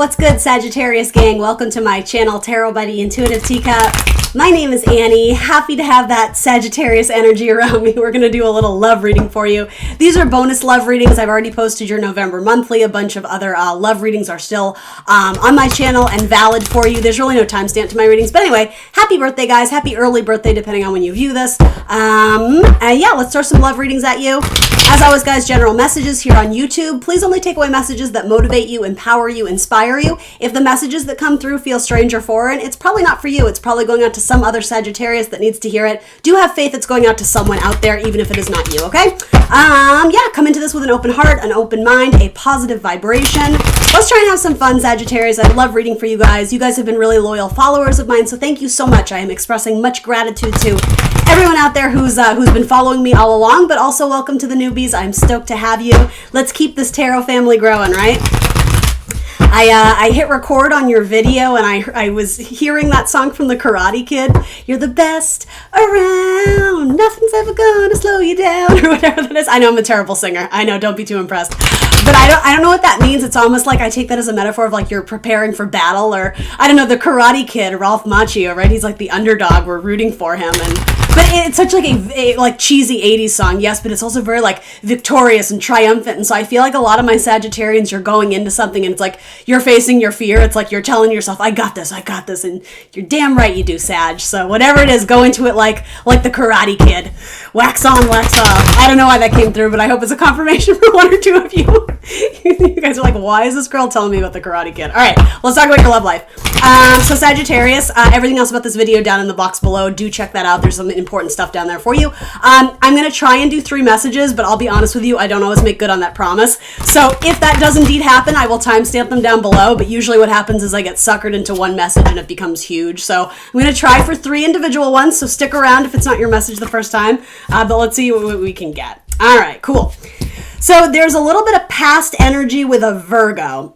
What's good, Sagittarius gang? Welcome to my channel, Tarot by the Intuitive Teacup. My name is Annie. Happy to have that Sagittarius energy around me. We're going to do a little love reading for you. These are bonus love readings. I've already posted your November monthly. A bunch of other love readings are still on my channel and valid for you. There's really no timestamp to my readings. But anyway, happy birthday, guys. Happy early birthday, depending on when you view this. Yeah, let's throw some love readings at you. As always, guys, general messages here on YouTube. Please only take away messages that motivate you, empower you, inspire you. If the messages that come through feel strange or foreign, it's probably not for you. It's probably going out to some other Sagittarius that needs to hear it. Do have faith it's going out to someone out there, even if it is not you, okay? Yeah, come into this with an open heart, an open mind, a positive vibration. Let's try and have some fun, Sagittarius. I love reading for you guys. You guys have been really loyal followers of mine, so thank you so much. I am expressing much gratitude to everyone out there who's been following me all along, but also welcome to the newbies. I'm stoked to have you. Let's keep this tarot family growing, right? I hit record on your video and I was hearing that song from the Karate Kid. You're the best around. Nothing's ever gonna slow you down, or whatever that is. I know I'm a terrible singer. I know, don't be too impressed. But I don't know what that means. It's almost like I take that as a metaphor of like you're preparing for battle, or I don't know, the Karate Kid, Ralph Macchio, right? He's like the underdog. We're rooting for him, but it's such like a like cheesy 80s song, yes, but it's also very like victorious and triumphant. And so I feel like a lot of my Sagittarians, you're going into something and it's like you're facing your fear. It's like you're telling yourself, I got this, and you're damn right you do, Sag. So whatever it is, go into it like the Karate Kid. Wax on, wax off. I don't know why that came through, but I hope it's a confirmation for one or two of you. You guys are like, why is this girl telling me about the Karate Kid? All right, let's talk about your love life. So Sagittarius, everything else about this video down in the box below. Do check that out. There's some important stuff down there for you. I'm going to try and do 3 messages, but I'll be honest with you, I don't always make good on that promise. So if that does indeed happen, I will timestamp them down below, but usually what happens is I get suckered into one message and it becomes huge. So I'm going to try for 3 individual ones, so stick around if it's not your message the first time, but let's see what we can get. All right, cool. So there's a little bit of past energy with a Virgo.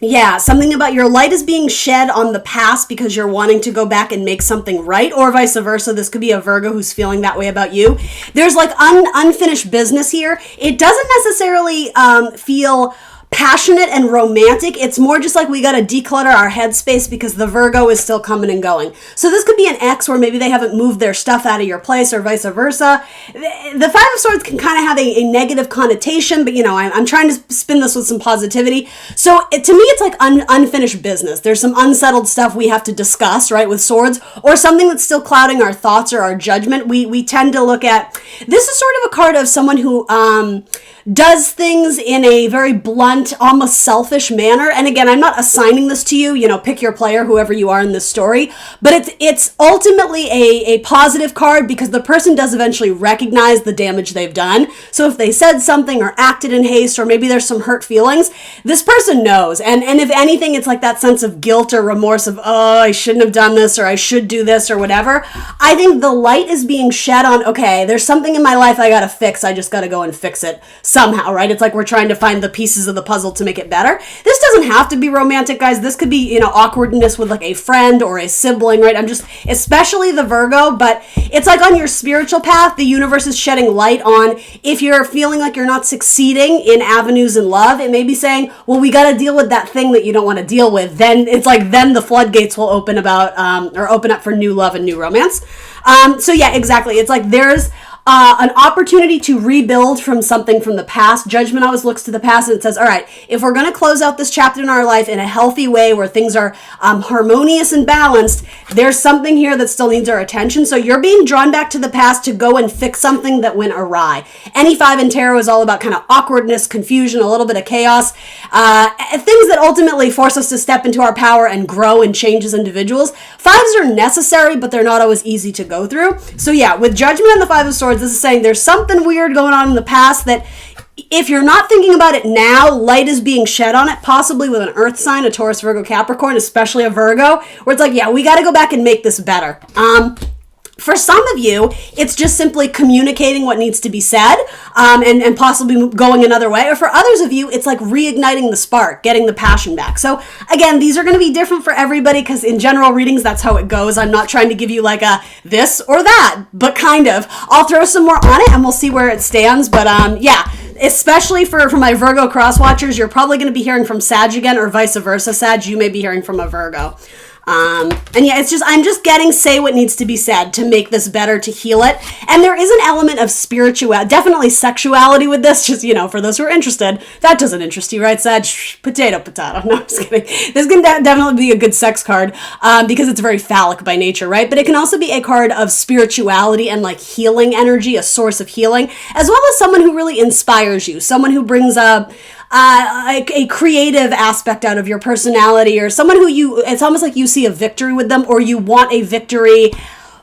Yeah, something about your light is being shed on the past because you're wanting to go back and make something right, or vice versa. This could be a Virgo who's feeling that way about you. There's like unfinished business here. It doesn't necessarily feel passionate and romantic. It's more just like we got to declutter our headspace because the Virgo is still coming and going. So this could be an ex where maybe they haven't moved their stuff out of your place, or vice versa. The Five of Swords can kind of have a negative connotation, but you know, I'm trying to spin this with some positivity. So to me, it's like unfinished business. There's some unsettled stuff we have to discuss, right, with swords, or something that's still clouding our thoughts or our judgment. We tend to look at, this is sort of a card of someone who does things in a very blunt, almost selfish manner. And again, I'm not assigning this to you, you know, pick your player, whoever you are in this story, but it's ultimately a positive card because the person does eventually recognize the damage they've done. So if they said something or acted in haste, or maybe there's some hurt feelings, this person knows. And if anything, it's like that sense of guilt or remorse of, oh, I shouldn't have done this, or I should do this, or whatever. I think the light is being shed on, okay, there's something in my life I gotta fix. I just gotta go and fix it somehow, right? It's like we're trying to find the pieces of the puzzle to make it better. This doesn't have to be romantic, guys. This could be, you know, awkwardness with like a friend or a sibling, right? I'm just, especially the Virgo, but it's like on your spiritual path, the universe is shedding light on if you're feeling like you're not succeeding in avenues in love. It may be saying, well, we got to deal with that thing that you don't want to deal with. Then it's like, then the floodgates will open open up for new love and new romance. So yeah, exactly. It's like there's an opportunity to rebuild from something from the past. Judgment always looks to the past and it says, all right, if we're going to close out this chapter in our life in a healthy way where things are harmonious and balanced, there's something here that still needs our attention. So you're being drawn back to the past to go and fix something that went awry. Any 5 in tarot is all about kind of awkwardness, confusion, a little bit of chaos, things that ultimately force us to step into our power and grow and change as individuals. 5s are necessary, but they're not always easy to go through. So yeah, with Judgment and the 5 of Swords, this is saying there's something weird going on in the past that if you're not thinking about it now, light is being shed on it, possibly with an earth sign, a Taurus, Virgo, Capricorn, especially a Virgo, where it's like, yeah, we got to go back and make this better. For some of you, it's just simply communicating what needs to be said and possibly going another way. Or for others of you, it's like reigniting the spark, getting the passion back. So again, these are going to be different for everybody because in general readings, that's how it goes. I'm not trying to give you like a this or that, but kind of. I'll throw some more on it and we'll see where it stands. But yeah, especially for my Virgo cross watchers, you're probably going to be hearing from Sag again, or vice versa. Sag, you may be hearing from a Virgo. And yeah, I'm just getting say what needs to be said to make this better, to heal it. And there is an element of spirituality, definitely sexuality with this, just, for those who are interested. That doesn't interest you, right, Sag? Potato. No, I'm just kidding. This can definitely be a good sex card, because it's very phallic by nature, right? But it can also be a card of spirituality and like healing energy, a source of healing, as well as someone who really inspires you, someone who brings up a creative aspect out of your personality, or someone who it's almost like you see a victory with them, or you want a victory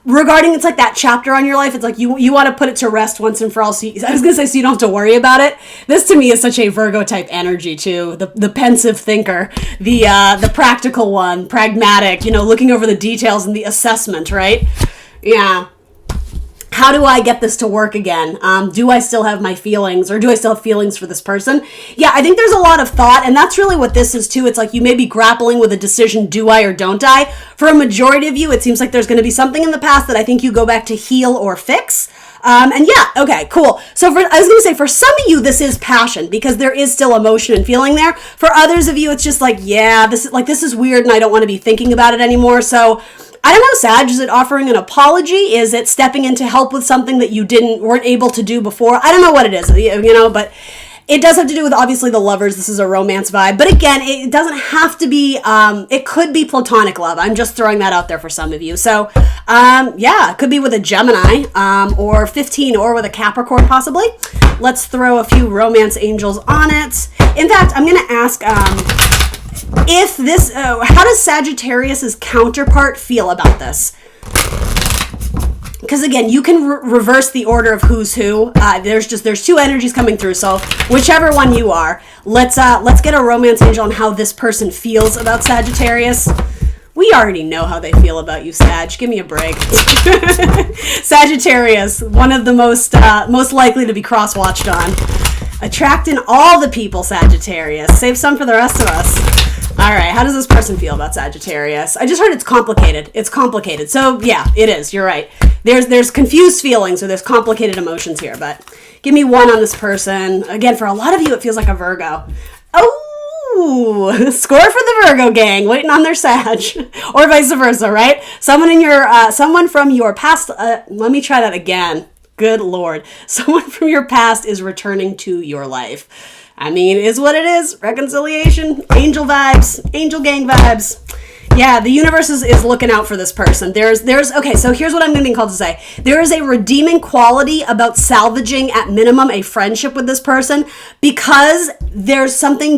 regarding, it's like that chapter on your life. It's like you want to put it to rest once and for all. So I was going to say, so you don't have to worry about it. This to me is such a Virgo type energy too. The pensive thinker, the practical one, pragmatic, looking over the details and the assessment, right? Yeah. How do I get this to work again? Do I still have my feelings, or do I still have feelings for this person? Yeah, I think there's a lot of thought, and that's really what this is too. It's like you may be grappling with a decision, do I or don't I? For a majority of you, it seems like there's going to be something in the past that I think you go back to heal or fix. And yeah, okay, cool. So I was going to say, for some of you, this is passion, because there is still emotion and feeling there. For others of you, it's just like, yeah, this is weird and I don't want to be thinking about it anymore. So I don't know, Sag, is it offering an apology? Is it stepping in to help with something that you weren't able to do before? I don't know what it is, but it does have to do with, obviously, the lovers. This is a romance vibe. But again, it doesn't have to be, it could be platonic love. I'm just throwing that out there for some of you. So, yeah, it could be with a Gemini, or 15, or with a Capricorn, possibly. Let's throw a few romance angels on it. In fact, I'm going to ask, if this, how does Sagittarius's counterpart feel about this? Because again, you can reverse the order of who's who. There's two energies coming through. So whichever one you are, let's get a romance angel on how this person feels about Sagittarius. We already know how they feel about you, Sag. Give me a break. Sagittarius, one of the most likely to be cross-watched on. Attracting all the people, Sagittarius. Save some for the rest of us. All right, how does this person feel about Sagittarius? I just heard it's complicated. It's complicated. So yeah, it is. You're right. There's confused feelings, or there's complicated emotions here. But give me one on this person. Again, for a lot of you, it feels like a Virgo. Oh, score for the Virgo gang, waiting on their Sag, or vice versa, right? Someone from your past. Let me try that again. Good Lord, someone from your past is returning to your life. I mean, is what it is. Reconciliation, angel vibes, angel gang vibes. Yeah, the universe is looking out for this person. Okay, so here's what I'm going to be called to say. There is a redeeming quality about salvaging, at minimum, a friendship with this person, because there's something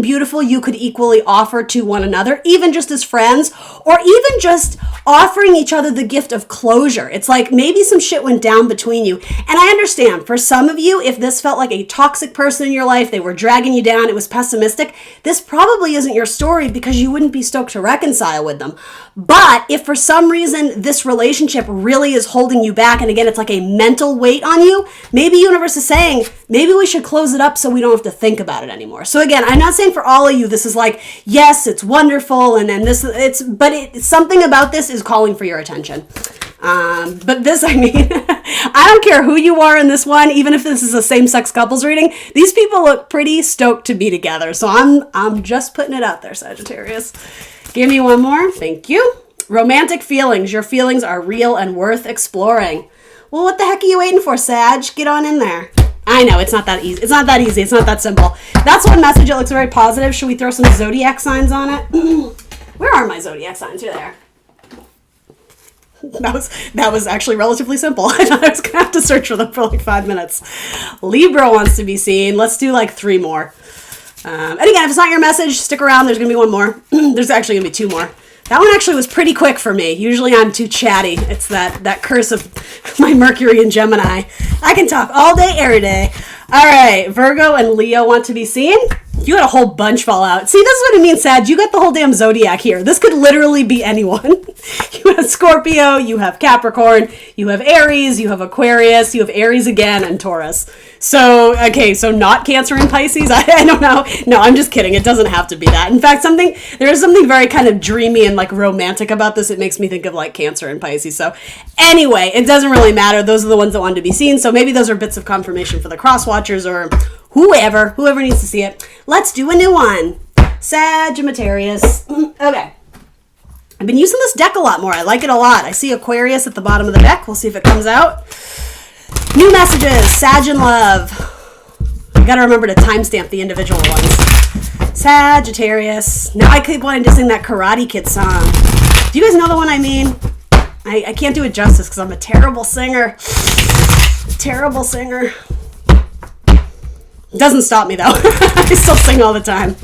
beautiful you could equally offer to one another, even just as friends, or even just offering each other the gift of closure. It's like maybe some shit went down between you. And I understand, for some of you, if this felt like a toxic person in your life, they were dragging you down, it was pessimistic, this probably isn't your story, because you wouldn't be stoked to reconcile with them. But if for some reason this relationship really is holding you back, and again, it's like a mental weight on you, maybe universe is saying, maybe we should close it up so we don't have to think about it anymore. So again, I'm not saying for all of you, this is like, yes, it's wonderful, and then something about this is calling for your attention. But this, I mean, I don't care who you are in this one, even if this is a same-sex couples reading, these people look pretty stoked to be together. So I'm just putting it out there, Sagittarius. Give me one more. Thank you. Romantic feelings. Your feelings are real and worth exploring. Well, what the heck are you waiting for, Sag? Get on in there. I know, it's not that easy. It's not that easy. It's not that simple. That's one message that looks very positive. Should we throw some zodiac signs on it? Where are my zodiac signs? You're there. That was actually relatively simple. I thought I was going to have to search for them for like 5 minutes. Libra wants to be seen. Let's do like 3 more. And again, if it's not your message, stick around. There's going to be one more. There's actually going to be 2 more. That one actually was pretty quick for me. Usually I'm too chatty. It's that curse of my Mercury and Gemini. I can talk all day, every day. All right, Virgo and Leo want to be seen. You had a whole bunch fall out. See, this is what I mean, Sag. You got the whole damn zodiac here. This could literally be anyone. You have Scorpio, you have Capricorn, you have Aries, you have Aquarius, you have Aries again, and Taurus. So, okay, so not Cancer and Pisces? I don't know. No, I'm just kidding. It doesn't have to be that. In fact, there is something very kind of dreamy and like romantic about this. It makes me think of like Cancer and Pisces. So anyway, it doesn't really matter. Those are the ones that wanted to be seen. So maybe those are bits of confirmation for the cross watchers or whoever needs to see it. Let's do a new one. Sagittarius. Okay. I've been using this deck a lot more. I like it a lot. I see Aquarius at the bottom of the deck. We'll see if it comes out. New messages. Sag in love. I gotta remember to timestamp the individual ones. Sagittarius. Now I keep wanting to sing that Karate Kid song. Do you guys know the one I mean? I can't do it justice because I'm a terrible singer. Terrible singer. It doesn't stop me though. I still sing all the time.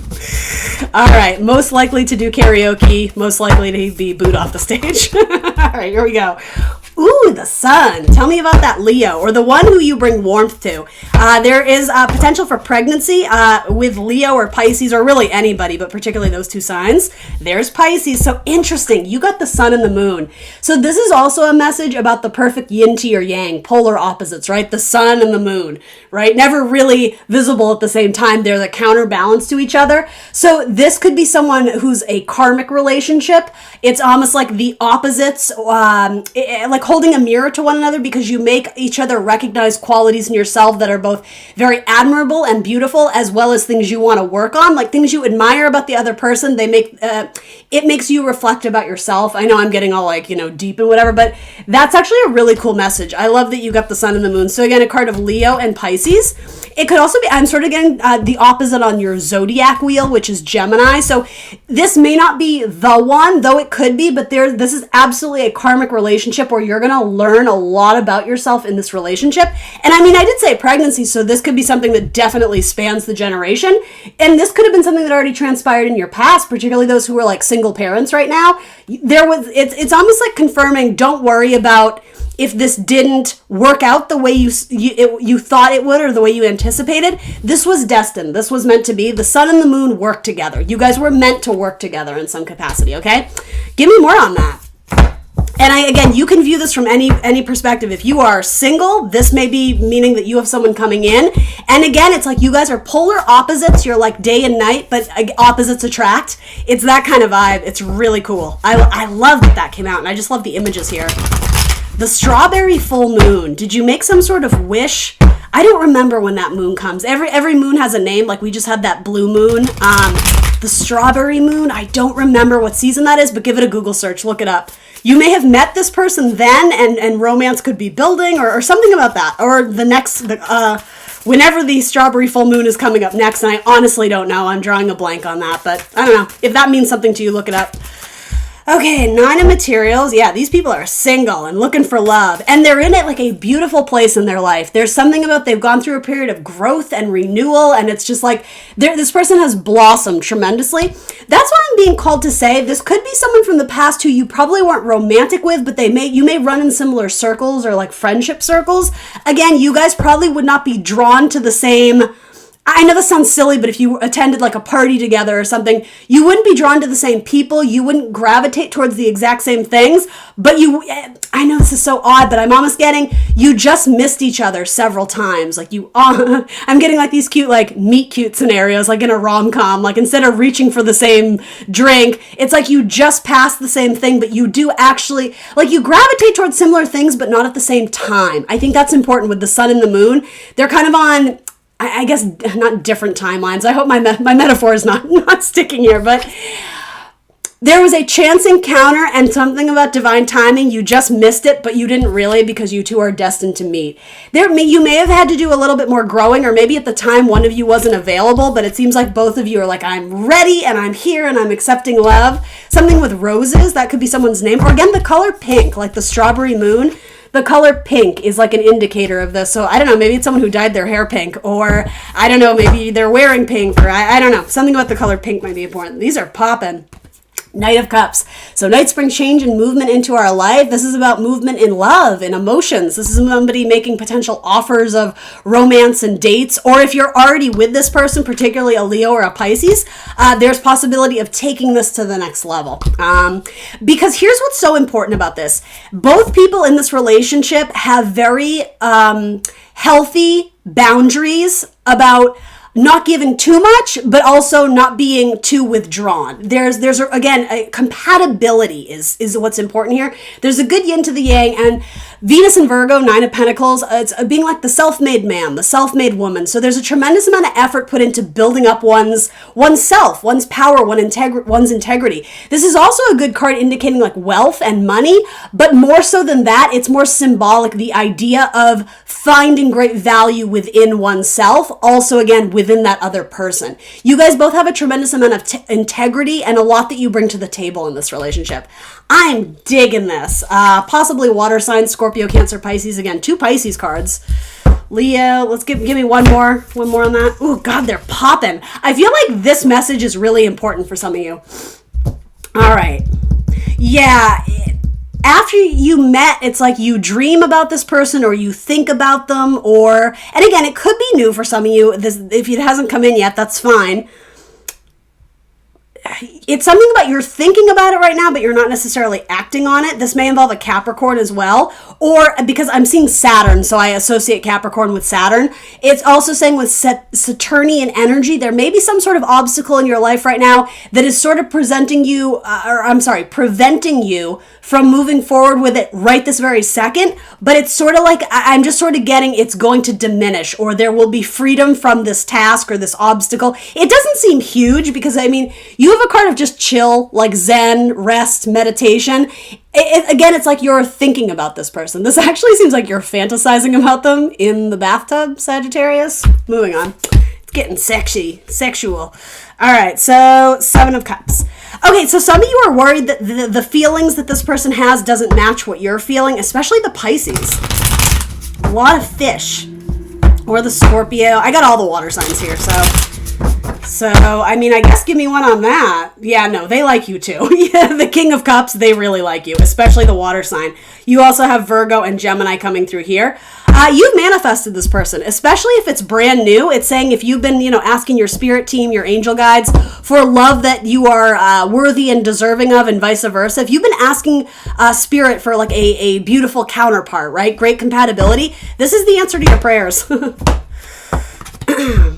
All right, most likely to do karaoke, most likely to be booed off the stage. All right, here we go. Ooh, the sun. Tell me about that Leo, or the one who you bring warmth to. There is potential for pregnancy with Leo or Pisces, or really anybody, but particularly those two signs. There's Pisces. So interesting. You got the sun and the moon. So this is also a message about the perfect yin to your yang, polar opposites, right? The sun and the moon, right? Never really visible at the same time. They're the counterbalance to each other. So this could be someone who's a karmic relationship. It's almost like the opposites, like holding a mirror to one another, because you make each other recognize qualities in yourself that are both very admirable and beautiful, as well as things you want to work on, like things you admire about the other person. They make it makes you reflect about yourself. I know I'm getting all like, deep and whatever, but that's actually a really cool message. I love that you got the sun and the moon. So again, a card of Leo and Pisces. It could also be, I'm sort of getting the opposite on your zodiac wheel, which is Gemini. So this may not be the one, though it could be, but this is absolutely a karmic relationship where you're going to learn a lot about yourself in this relationship. And I mean, I did say pregnancy, so this could be something that definitely spans the generation. And this could have been something that already transpired in your past, particularly those who are like single parents right now. It's almost like confirming, don't worry about if this didn't work out the way you thought it would, or the way you anticipated. This was destined. This was meant to be. The sun and the moon work together. You guys were meant to work together in some capacity, okay? Give me more on that. And again, you can view this from any perspective. If you are single, this may be meaning that you have someone coming in. And again, it's like you guys are polar opposites. You're like day and night, but opposites attract. It's that kind of vibe. It's really cool. I love that came out, and I just love the images here. The strawberry full moon. Did you make some sort of wish? I don't remember when that moon comes. Every moon has a name. Like we just had that blue moon. The strawberry moon. I don't remember what season that is, but give it a Google search. Look it up. You may have met this person then, and romance could be building, or something about that. Or the next, whenever the strawberry full moon is coming up next, and I honestly don't know. I'm drawing a blank on that, but I don't know. If that means something to you, look it up. Okay, 9 of materials. Yeah, these people are single and looking for love. And they're in it like a beautiful place in their life. There's something about they've gone through a period of growth and renewal, and it's just like this person has blossomed tremendously. That's what I'm being called to say. This could be someone from the past who you probably weren't romantic with, but you may run in similar circles, or like friendship circles. Again, you guys probably would not be drawn to the same. I know this sounds silly, but if you attended like a party together or something, you wouldn't be drawn to the same people. You wouldn't gravitate towards the exact same things, but I know this is so odd, but I'm almost getting, you just missed each other several times. Like I'm getting like these cute, like meet cute scenarios, like in a rom-com, like instead of reaching for the same drink, it's like you just passed the same thing, but you do actually, like you gravitate towards similar things, but not at the same time. I think that's important with the sun and the moon. They're kind of on, I guess, not different timelines. I hope my metaphor is not sticking here, but there was a chance encounter and something about divine timing. You just missed it, but you didn't really, because you two are destined to meet. You may have had to do a little bit more growing, or maybe at the time one of you wasn't available, but it seems like both of you are like, I'm ready and I'm here and I'm accepting love. Something with roses, that could be someone's name. Or again, the color pink, like the strawberry moon. The color pink is like an indicator of this. So I don't know, maybe it's someone who dyed their hair pink, or I don't know, maybe they're wearing pink, or I don't know. Something about the color pink might be important. These are popping. Knight of Cups. So nights bring change and movement into our life. This is about movement in love and emotions. This is somebody making potential offers of romance and dates. Or if you're already with this person, particularly a Leo or a Pisces, there's possibility of taking this to the next level. Because here's what's so important about this. Both people in this relationship have very healthy boundaries about not giving too much, but also not being too withdrawn. There's again, a compatibility is what's important here. There's a good yin to the yang, and Venus and Virgo, 9 of Pentacles, it's being like the self-made man, the self-made woman. So there's a tremendous amount of effort put into building up oneself, one's power, one's integrity. This is also a good card indicating like wealth and money, but more so than that, it's more symbolic, the idea of finding great value within oneself, also again, within that other person. You guys both have a tremendous amount of integrity and a lot that you bring to the table in this relationship. I'm digging this. Possibly water signs, Scorpio, Cancer, Pisces. Again, 2 Pisces cards. Leo, let's give me one more on that. Oh God, they're popping. I feel like this message is really important for some of you. All right. Yeah. After you met, it's like you dream about this person or you think about them, and again, it could be new for some of you. If it hasn't come in yet, that's fine. It's something about you're thinking about it right now, but you're not necessarily acting on it. This may involve a Capricorn as well, or because I'm seeing Saturn, so I associate Capricorn with Saturn. It's also saying with Saturnian energy, there may be some sort of obstacle in your life right now that is sort of preventing you from moving forward with it right this very second. But it's sort of like, I'm just sort of getting it's going to diminish, or there will be freedom from this task or this obstacle. It doesn't seem huge because, I mean, you have a card of just chill, like Zen, rest, meditation. Again, it's like you're thinking about this person. This actually seems like you're fantasizing about them in the bathtub, Sagittarius. Moving on. It's getting sexual. All right, so 7 of Cups. Okay, so some of you are worried that the feelings that this person has doesn't match what you're feeling, especially the Pisces. A lot of fish. Or the Scorpio. I got all the water signs here, So, I mean, I guess give me one on that. Yeah, no, they like you too. Yeah, the King of Cups, they really like you, especially the water sign. You also have Virgo and Gemini coming through here. You've manifested this person, especially if it's brand new. It's saying if you've been, asking your spirit team, your angel guides for love that you are worthy and deserving of, and vice versa. If you've been asking spirit for like a beautiful counterpart, right? Great compatibility. This is the answer to your prayers.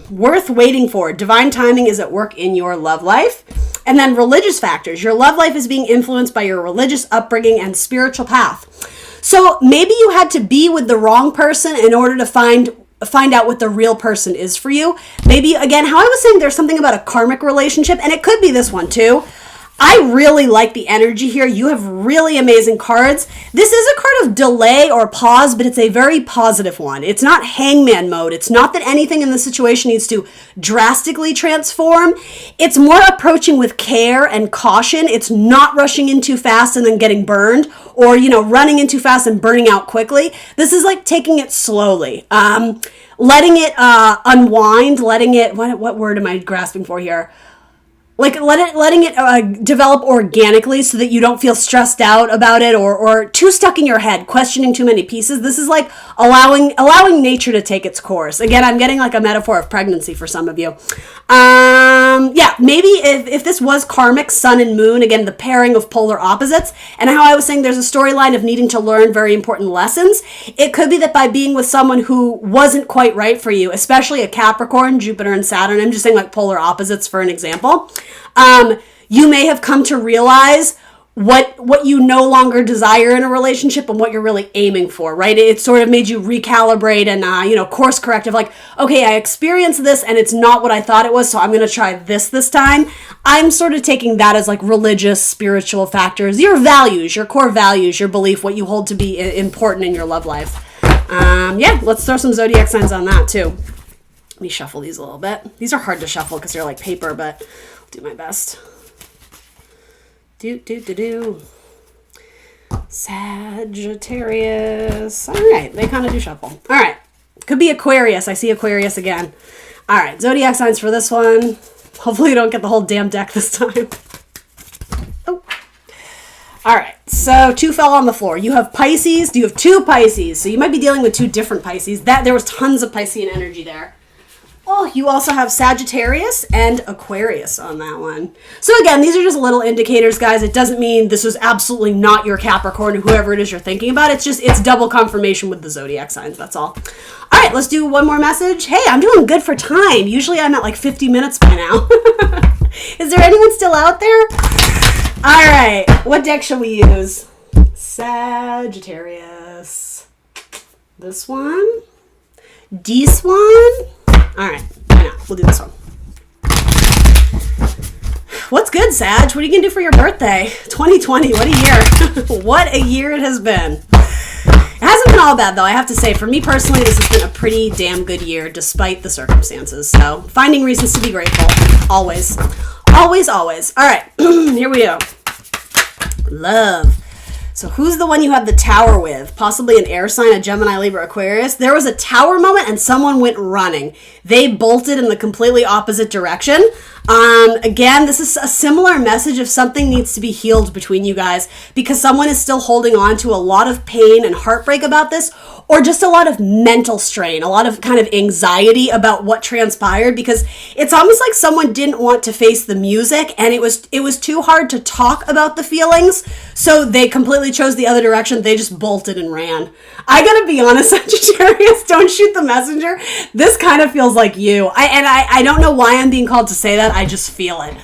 Worth waiting for. Divine timing is at work in your love life. And then religious factors. Your love life is being influenced by your religious upbringing and spiritual path. So maybe you had to be with the wrong person in order to find out what the real person is for you. Maybe, again, how I was saying, there's something about a karmic relationship, and it could be this one too. I really like the energy here. You have really amazing cards. This is a card of delay or pause, but it's a very positive one. It's not hangman mode. It's not that anything in the situation needs to drastically transform. It's more approaching with care and caution. It's not rushing in too fast and then getting burned, or, running in too fast and burning out quickly. This is like taking it slowly. Letting it unwind, letting it, what word am I grasping for here? Like letting it develop organically so that you don't feel stressed out about it or too stuck in your head, questioning too many pieces. This is like allowing nature to take its course. Again, I'm getting like a metaphor of pregnancy for some of you. Yeah, maybe if this was karmic, sun and moon, again, the pairing of polar opposites, and how I was saying there's a storyline of needing to learn very important lessons. It could be that by being with someone who wasn't quite right for you, especially a Capricorn, Jupiter and Saturn, I'm just saying like polar opposites for an example, you may have come to realize what you no longer desire in a relationship and what you're really aiming for, right? It sort of made you recalibrate and, course corrective, like, okay, I experienced this and it's not what I thought it was, so I'm going to try this time. I'm sort of taking that as like religious, spiritual factors, your values, your core values, your belief, what you hold to be important in your love life. Yeah, let's throw some zodiac signs on that too. Let me shuffle these a little bit. These are hard to shuffle because they're like paper, but I'll do my best. Sagittarius. All right, they kind of do shuffle. All right, could be Aquarius. I see Aquarius again. All right, zodiac signs for this one. Hopefully you don't get the whole damn deck this time. Oh, All right, so 2 fell on the floor. You have Pisces. You have 2 Pisces. So you might be dealing with 2 different Pisces. There was tons of Piscean energy there. Oh, you also have Sagittarius and Aquarius on that one. So again, these are just little indicators, guys. It doesn't mean this was absolutely not your Capricorn or whoever it is you're thinking about. It's double confirmation with the zodiac signs. That's all. All right, let's do one more message. Hey, I'm doing good for time. Usually I'm at like 50 minutes by now. Is there anyone still out there? All right, what deck shall we use? Sagittarius. This one? This one? All right, why not? We'll do this one. What's good, Sag? What are you going to do for your birthday? 2020, what a year. What a year it has been. It hasn't been all bad, though, I have to say. For me personally, this has been a pretty damn good year, despite the circumstances. So, finding reasons to be grateful. Always. Always, always. All right, here we go. Love. So who's the one you have the tower with? Possibly an air sign, a Gemini, Libra, Aquarius. There was a tower moment and someone went running. They bolted in the completely opposite direction. Again, this is a similar message if something needs to be healed between you guys because someone is still holding on to a lot of pain and heartbreak about this, or just a lot of mental strain, a lot of kind of anxiety about what transpired, because it's almost like someone didn't want to face the music and it was too hard to talk about the feelings, so they completely chose the other direction. They just bolted and ran. I gotta be honest, Sagittarius, don't shoot the messenger. This kind of feels like you. I don't know why I'm being called to say that. I just feel it.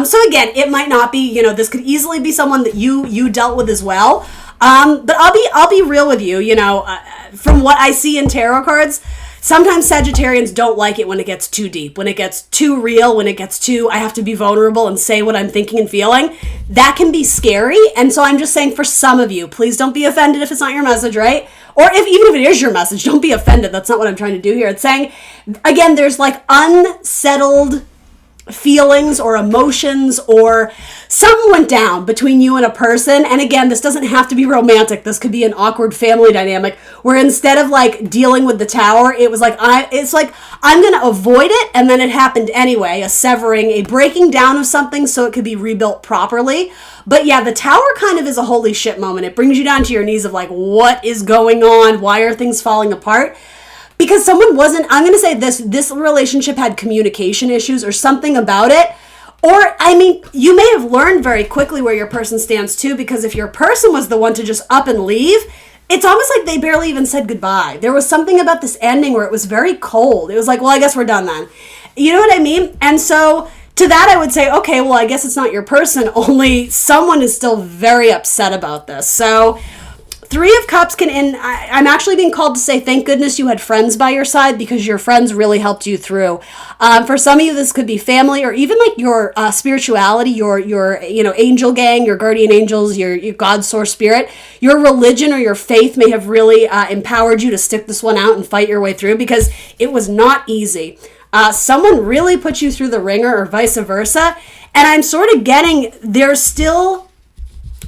So again, it might not be, this could easily be someone that you dealt with as well. But I'll be real with you, from what I see in tarot cards, sometimes Sagittarians don't like it when it gets too deep, when it gets too real, when it gets too, I have to be vulnerable and say what I'm thinking and feeling. That can be scary. And so I'm just saying for some of you, please don't be offended if it's not your message, right? Or even if it is your message, don't be offended. That's not what I'm trying to do here. It's saying, again, there's like unsettled feelings or emotions, or something went down between you and a person. And again, this doesn't have to be romantic. This could be an awkward family dynamic where instead of like dealing with the tower, it was like I'm going to avoid it, and then it happened anyway, a severing, a breaking down of something so it could be rebuilt properly. But yeah, the tower kind of is a holy shit moment. It brings you down to your knees of like, what is going on? Why are things falling apart? Because someone wasn't, I'm going to say this relationship had communication issues or something about it. Or, you may have learned very quickly where your person stands too, because if your person was the one to just up and leave, it's almost like they barely even said goodbye. There was something about this ending where it was very cold. It was like, well, I guess we're done then. You know what I mean? And so to that, I would say, okay, well, I guess it's not your person, only someone is still very upset about this. So 3 of Cups I'm actually being called to say, thank goodness you had friends by your side, because your friends really helped you through. For some of you, this could be family, or even like your spirituality, your angel gang, your guardian angels, your God source spirit. Your religion or your faith may have really empowered you to stick this one out and fight your way through, because it was not easy. Someone really put you through the ringer, or vice versa. And I'm sort of getting, there's still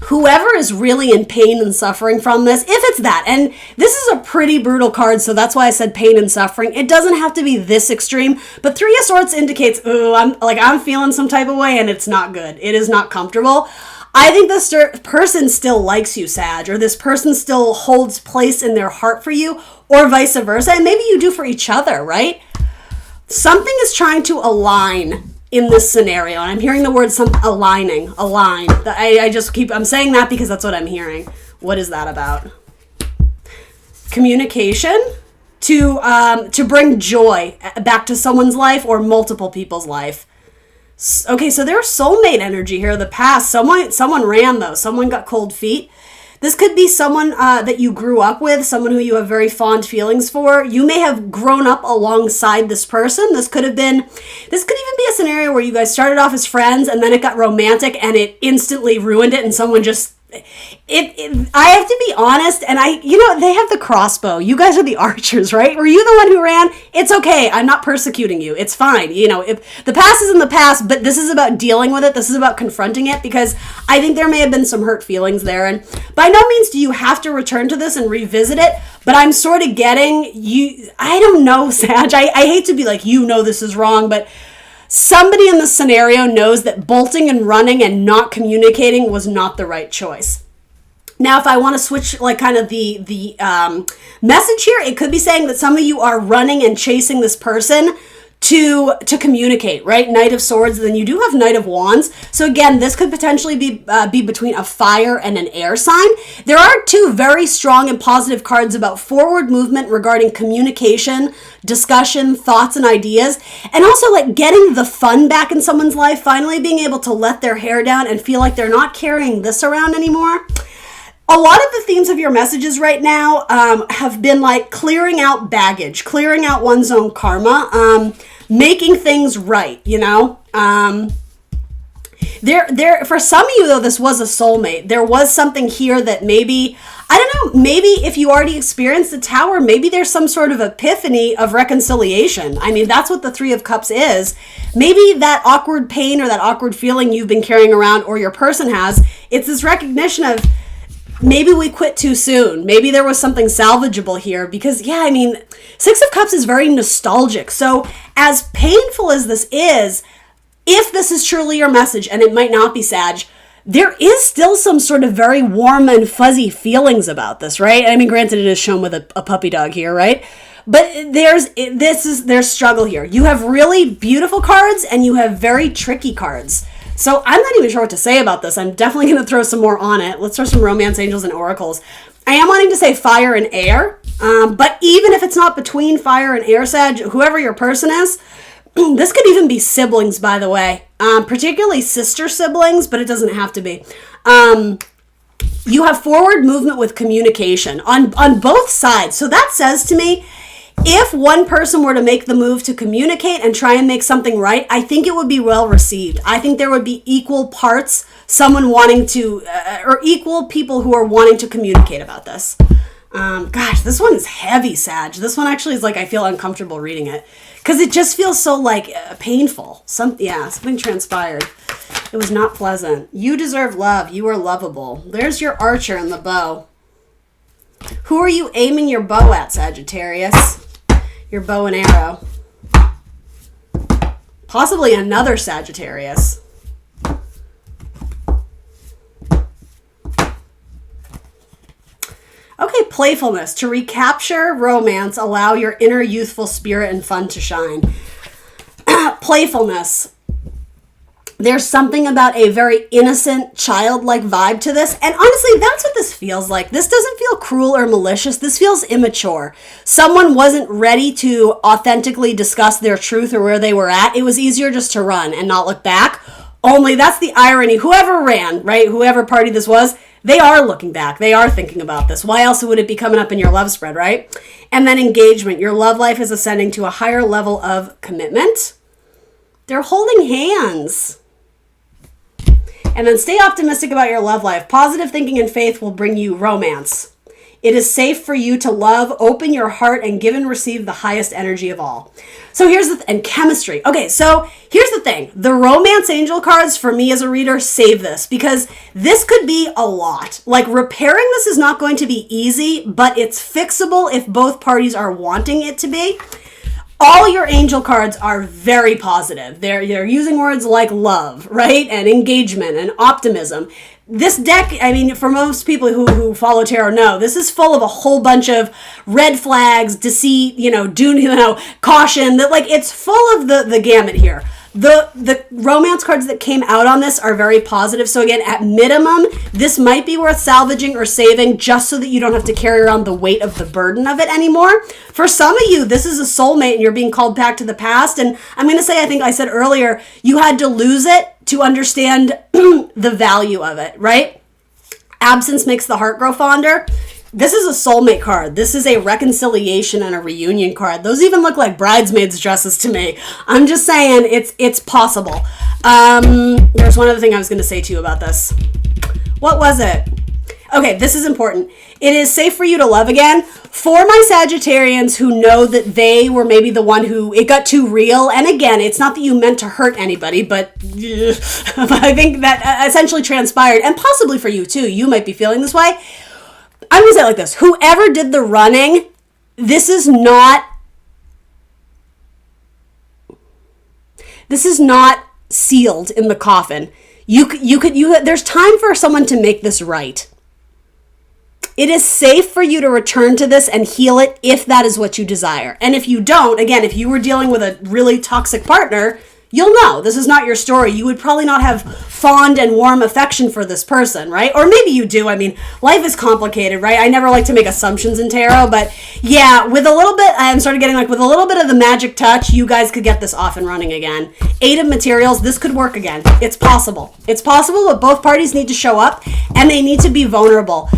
whoever is really in pain and suffering from this, if it's that, and this is a pretty brutal card, so that's why I said pain and suffering. It doesn't have to be this extreme, but 3 of Swords indicates, I'm feeling some type of way, and it's not good. It is not comfortable. I think this person still likes you, Sag, or this person still holds place in their heart for you, or vice versa, and maybe you do for each other, right? Something is trying to align in this scenario, and I'm hearing the word align. I'm saying that because that's what I'm hearing. What is that about? Communication to bring joy back to someone's life or multiple people's life. Okay, so there's soulmate energy here. The past, someone ran though. Someone got cold feet. This could be someone that you grew up with, someone who you have very fond feelings for. You may have grown up alongside this person. This could even be a scenario where you guys started off as friends and then it got romantic and it instantly ruined it, and someone just, I have to be honest, and they have the crossbow. You guys are the archers, right? Were you the one who ran? It's okay. I'm not persecuting you. It's fine. If the past is in the past, but this is about dealing with it. This is about confronting it, because I think there may have been some hurt feelings there. And by no means do you have to return to this and revisit it, but I'm sort of getting you. I don't know, Sag. I hate to be like, this is wrong, but somebody in this scenario knows that bolting and running and not communicating was not the right choice. Now, if I want to switch like kind of the message here, it could be saying that some of you are running and chasing this person to communicate, right? Knight of Swords, then you do have Knight of Wands. So again, this could potentially be between a fire and an air sign. There are two very strong and positive cards about forward movement regarding communication, discussion, thoughts, and ideas, and also like getting the fun back in someone's life, finally being able to let their hair down and feel like they're not carrying this around anymore. A lot of the themes of your messages right now have been like clearing out baggage, clearing out one's own karma, making things right, you know? There for some of you though, this was a soulmate. There was something here that maybe, I don't know, maybe if you already experienced the Tower, maybe there's some sort of epiphany of reconciliation. I mean, that's what the Three of Cups is. Maybe that awkward pain or that awkward feeling you've been carrying around or your person has, it's this recognition of, maybe we quit too soon. Maybe there was something salvageable here because, yeah, I mean, Six of Cups is very nostalgic. So as painful as this is, if this is truly your message, and it might not be, Sag, there is still some sort of very warm and fuzzy feelings about this, right? I mean, granted, it is shown with a puppy dog here, right? But there's struggle here. You have really beautiful cards and you have very tricky cards. So I'm not even sure what to say about this. I'm definitely going to throw some more on it. Let's throw some romance angels and oracles. I am wanting to say fire and air, but even if it's not between fire and air, Sag, whoever your person is, this could even be siblings, by the way, particularly sister siblings, but it doesn't have to be. You have forward movement with communication on both sides. So that says to me, if one person were to make the move to communicate and try and make something right, I think it would be well received. I think there would be equal parts, someone wanting to, or equal people who are wanting to communicate about this. Gosh, this one is heavy, Sag. This one actually is like, I feel uncomfortable reading it because it just feels so like painful. Something transpired. It was not pleasant. You deserve love. You are lovable. There's your archer and the bow. Who are you aiming your bow at, Sagittarius? Your bow and arrow. Possibly another Sagittarius. Okay, playfulness. To recapture romance, allow your inner youthful spirit and fun to shine. Playfulness. There's something about a very innocent, childlike vibe to this. And honestly, that's what this feels like. This doesn't feel cruel or malicious. This feels immature. Someone wasn't ready to authentically discuss their truth or where they were at. It was easier just to run and not look back. Only that's the irony. Whoever ran, right? Whoever party this was, they are looking back. They are thinking about this. Why else would it be coming up in your love spread, right? And then engagement. Your love life is ascending to a higher level of commitment. They're holding hands. And then stay optimistic about your love life. Positive thinking and faith will bring you romance. It is safe for you to love, open your heart, and give and receive the highest energy of all. So here's and chemistry. Okay, so here's the thing. The romance angel cards, for me as a reader, save this because this could be a lot. Like repairing this is not going to be easy, but it's fixable if both parties are wanting it to be. All your angel cards are very positive. They're using words like love, right? And engagement and optimism. This deck, I mean, for most people who follow tarot know, this is full of a whole bunch of red flags, deceit, caution. That like it's full of the gamut here. The romance cards that came out on this are very positive. So again, at minimum, this might be worth salvaging or saving just so that you don't have to carry around the weight of the burden of it anymore. For some of you, this is a soulmate and you're being called back to the past. And I'm going to say, I think I said earlier, you had to lose it to understand the value of it, right? Absence makes the heart grow fonder. This is a soulmate card. This is a reconciliation and a reunion card. Those even look like bridesmaids' dresses to me. I'm just saying it's possible. There's one other thing I was going to say to you about this. What was it? Okay, this is important. It is safe for you to love again. For my Sagittarians who know that they were maybe the one who it got too real, and again, it's not that you meant to hurt anybody, but I think that essentially transpired, and possibly for you too. You might be feeling this way. I'm going to say it like this. Whoever did the running, this is not This is not sealed in the coffin. There's time for someone to make this right. It is safe for you to return to this and heal it if that is what you desire. And if you don't, again, if you were dealing with a really toxic partner, you'll know this is not your story. You would probably not have fond and warm affection for this person, right? Or maybe you do. I mean, life is complicated, right? I never like to make assumptions in tarot, but yeah, with a little bit, I'm sort of getting like with a little bit of the magic touch, you guys could get this off and running again. 8 of materials, this could work again. It's possible. It's possible, but both parties need to show up and they need to be vulnerable.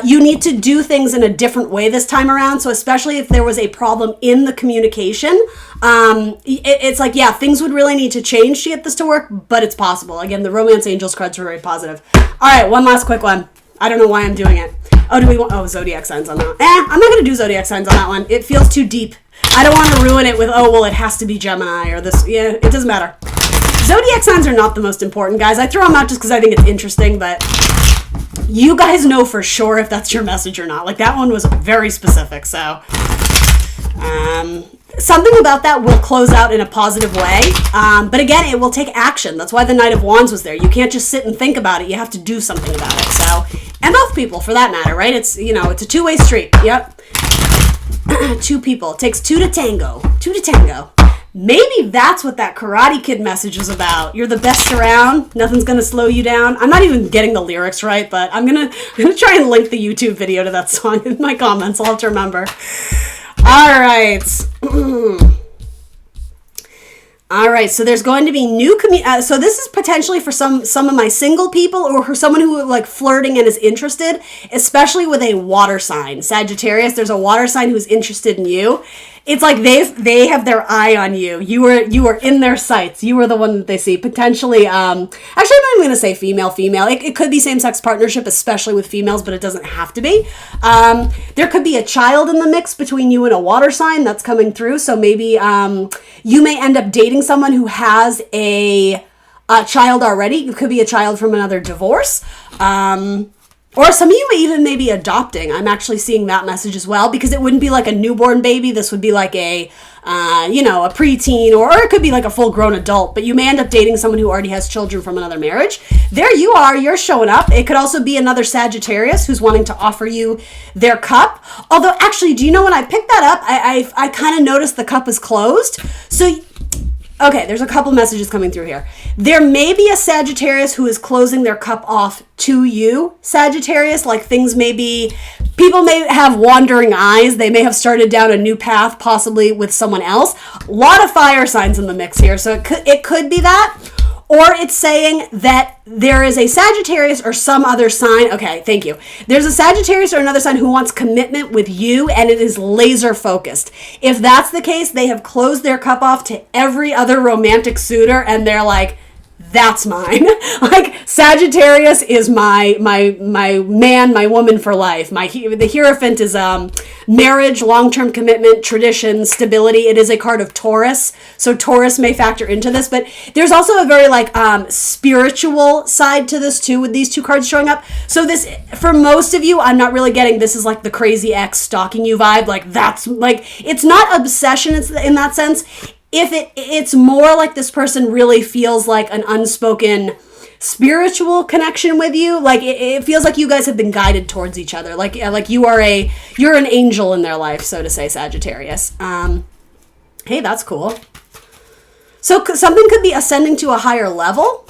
You need to do things in a different way this time around. So especially if there was a problem in the communication, it's like, yeah, things would really need to change to get this to work, but it's possible. Again, the romance angels cards were very positive. All right, one last quick one. I don't know why I'm doing it. Oh, do we want, zodiac signs on that? I'm not going to do zodiac signs on that one. It feels too deep. I don't want to ruin it with, it has to be Gemini or this. Yeah, it doesn't matter. Zodiac signs are not the most important, guys. I throw them out just because I think it's interesting, but you guys know for sure if that's your message or not. Like, that one was very specific, so something about that will close out in a positive way. But again, it will take action. That's why the Knight of Wands was there. You can't just sit and think about it. You have to do something about it. So, and both people for that matter, right? It's, it's a two-way street. Yep. 2 people. It takes 2 to tango. 2 to tango. Maybe that's what that Karate Kid message was about. You're the best around. Nothing's going to slow you down. I'm not even getting the lyrics right, but I'm gonna try and link the YouTube video to that song in my comments. I'll have to remember. All right. All right, so there's going to be new so this is potentially for some of my single people or for someone who like flirting and is interested, especially with a water sign. Sagittarius, there's a water sign who's interested in you. It's like they have their eye on you. You were in their sights. You were the one that they see. Potentially, actually, I'm not even going to say female. It could be same-sex partnership, especially with females, but it doesn't have to be. There could be a child in the mix between you and a water sign that's coming through. So maybe you may end up dating someone who has a child already. It could be a child from another divorce. Or some of you even may be adopting. I'm actually seeing that message as well, because it wouldn't be like a newborn baby. This would be like a preteen, or it could be like a full-grown adult. But you may end up dating someone who already has children from another marriage. There you are. You're showing up. It could also be another Sagittarius who's wanting to offer you their cup. Although, actually, do you know when I picked that up, I kind of noticed the cup is closed. So, okay, there's a couple messages coming through here. There may be a Sagittarius who is closing their cup off to you, Sagittarius. Like people may have wandering eyes. They may have started down a new path, possibly with someone else. A lot of fire signs in the mix here. So it could be that. Or it's saying that there is a Sagittarius or some other sign. Okay, thank you. There's a Sagittarius or another sign who wants commitment with you, and it is laser focused. If that's the case, they have closed their cup off to every other romantic suitor, and they're like, that's mine. Like, Sagittarius is my man, my woman for life. The Hierophant is marriage, long-term commitment, tradition, stability. It is a card of Taurus, so Taurus may factor into this. But there's also a very spiritual side to this too, with these 2 cards showing up. So this, for most of you, I'm not really getting this is like the crazy ex stalking you vibe. Like, that's like, it's not obsession. It's in that sense. If it's more like this person really feels like an unspoken spiritual connection with you. Like it feels like you guys have been guided towards each other. Like you're an angel in their life, so to say, Sagittarius. Hey, that's cool. So something could be ascending to a higher level.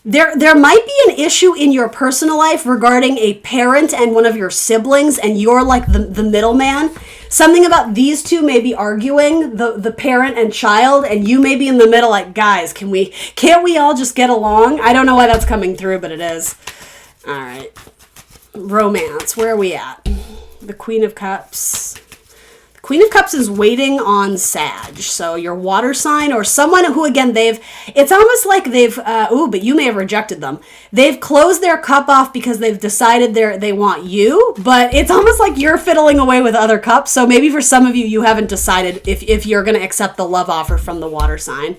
There might be an issue in your personal life regarding a parent and one of your siblings, and you're like the middleman. Something about these two may be arguing, the parent and child, and you may be in the middle like, guys, can't we all just get along? I don't know why that's coming through, but it is. All right. Romance, where are we at? The Queen of Cups. Queen of Cups is waiting on Sag. So your water sign or someone who, again, it's almost like but you may have rejected them. They've closed their cup off because they've decided they want you, but it's almost like you're fiddling away with other cups. So maybe for some of you, you haven't decided if you're going to accept the love offer from the water sign.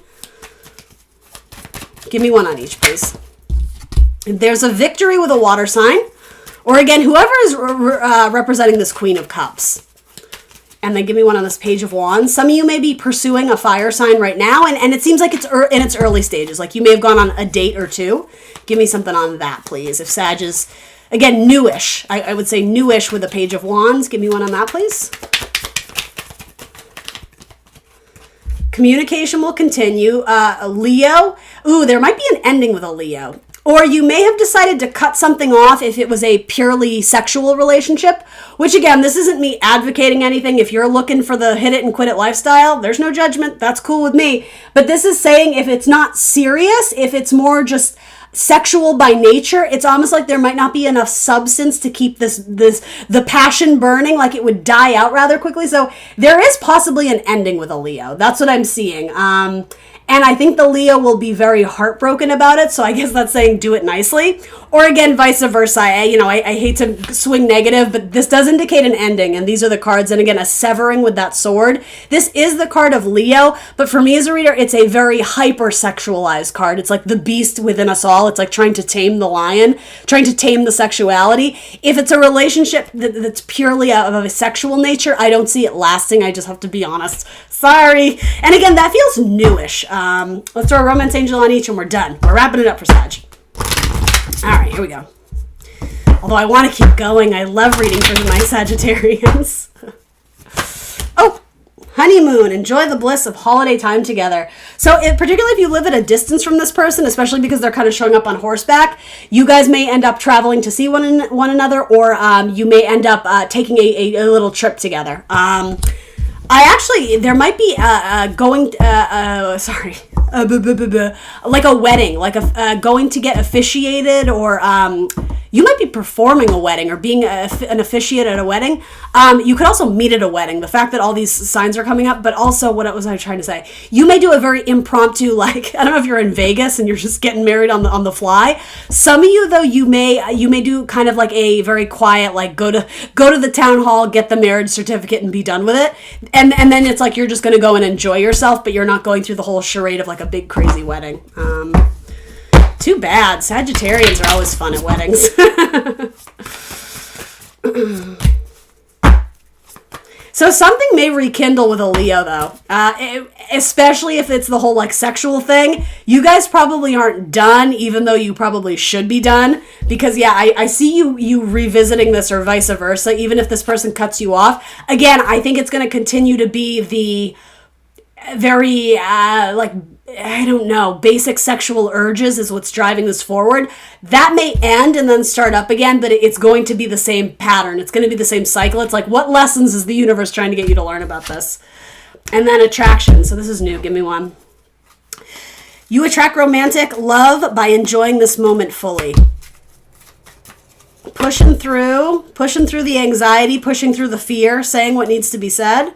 Give me one on each, please. There's a victory with a water sign, or again, whoever is representing this Queen of Cups. And then give me one on this Page of Wands. Some of you may be pursuing a fire sign right now, and it seems like it's in its early stages. Like you may have gone on a date or two. Give me something on that, please. If Sag is, again, newish. I would say newish with a Page of Wands. Give me one on that, please. Communication will continue. Leo. Ooh, there might be an ending with a Leo. Or you may have decided to cut something off if it was a purely sexual relationship, which again, this isn't me advocating anything. If you're looking for the hit it and quit it lifestyle, there's no judgment. That's cool with me. But this is saying if it's not serious, if it's more just sexual by nature, it's almost like there might not be enough substance to keep the passion burning, like it would die out rather quickly. So there is possibly an ending with a Leo. That's what I'm seeing. And I think the Leo will be very heartbroken about it. So I guess that's saying do it nicely. Or again, vice versa. I hate to swing negative, but this does indicate an ending. And these are the cards. And again, a severing with that sword. This is the card of Leo. But for me as a reader, it's a very hyper-sexualized card. It's like the beast within us all. It's like trying to tame the lion, trying to tame the sexuality. If it's a relationship that's purely of a sexual nature, I don't see it lasting. I just have to be honest. Sorry. And again, that feels newish. Let's throw a romance angel on each and we're done. We're wrapping it up for Sag. All right, here we go. Although I want to keep going. I love reading for my Sagittarians. Oh, honeymoon. Enjoy the bliss of holiday time together. So particularly if you live at a distance from this person, especially because they're kind of showing up on horseback, you guys may end up traveling to see one another, or you may end up taking a little trip together. There might be like a wedding, like going to get officiated, or you might be performing a wedding or being an officiate at a wedding. You could also meet at a wedding. The fact that all these signs are coming up, but also what was I trying to say? You may do a very impromptu, like, I don't know if you're in Vegas and you're just getting married on the fly. Some of you though, you may do kind of like a very quiet, like go to the town hall, get the marriage certificate and be done with it. And then it's like you're just going to go and enjoy yourself, but you're not going through the whole charade of like a big crazy wedding. Too bad. Sagittarians are always fun at weddings. So something may rekindle with a Leo, though, especially if it's the whole like sexual thing. You guys probably aren't done, even though you probably should be done. Because, yeah, I see you revisiting this, or vice versa, even if this person cuts you off. Again, I think it's going to continue to be the very, basic sexual urges is what's driving this forward. That may end and then start up again, but it's going to be the same pattern. It's going to be the same cycle. It's like, what lessons is the universe trying to get you to learn about this? And then attraction. So this is new. Give me one. You attract romantic love by enjoying this moment fully. Pushing through the anxiety, pushing through the fear, saying what needs to be said.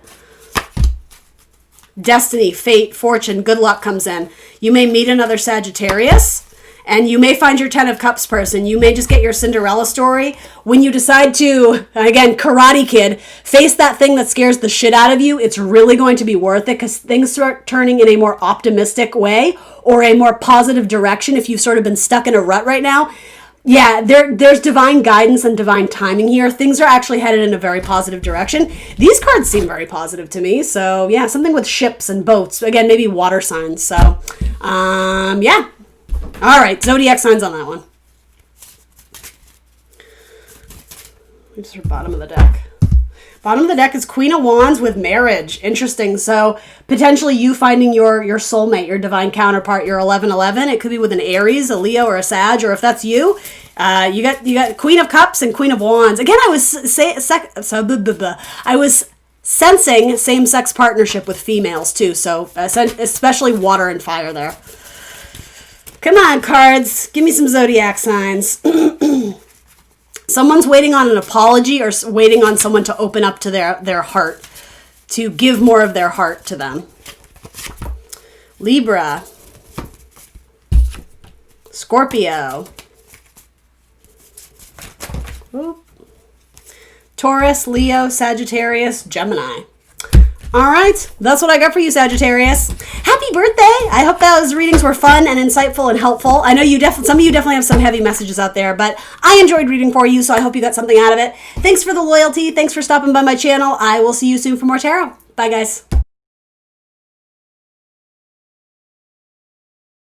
Destiny, fate, fortune, good luck comes in. You may meet another Sagittarius, and you may find your 10 of Cups person. You may just get your Cinderella story. When you decide to, again, Karate Kid, face that thing that scares the shit out of you, it's really going to be worth it, because things start turning in a more optimistic way or a more positive direction if you've sort of been stuck in a rut right now. Yeah, there's divine guidance and divine timing here. Things are actually headed in a very positive direction. These cards seem very positive to me. So, yeah, something with ships and boats. Again, maybe water signs. So, yeah. All right, zodiac signs on that one. Just for bottom of the deck. Bottom of the deck is Queen of Wands with marriage. Interesting. So potentially you finding your soulmate, your divine counterpart, your 1111. It could be with an Aries, a Leo, or a Sag. Or if that's you, you got Queen of Cups and Queen of Wands. Again, I was sensing same-sex partnership with females too. So especially water and fire there. Come on, cards. Give me some zodiac signs. Someone's waiting on an apology, or waiting on someone to open up to their heart, to give more of their heart to them. Libra. Scorpio. Oop. Taurus, Leo, Sagittarius, Gemini. All right, that's what I got for you, Sagittarius. Happy birthday! I hope those readings were fun and insightful and helpful. I know some of you definitely have some heavy messages out there, but I enjoyed reading for you, so I hope you got something out of it. Thanks for the loyalty. Thanks for stopping by my channel. I will see you soon for more tarot. Bye, guys.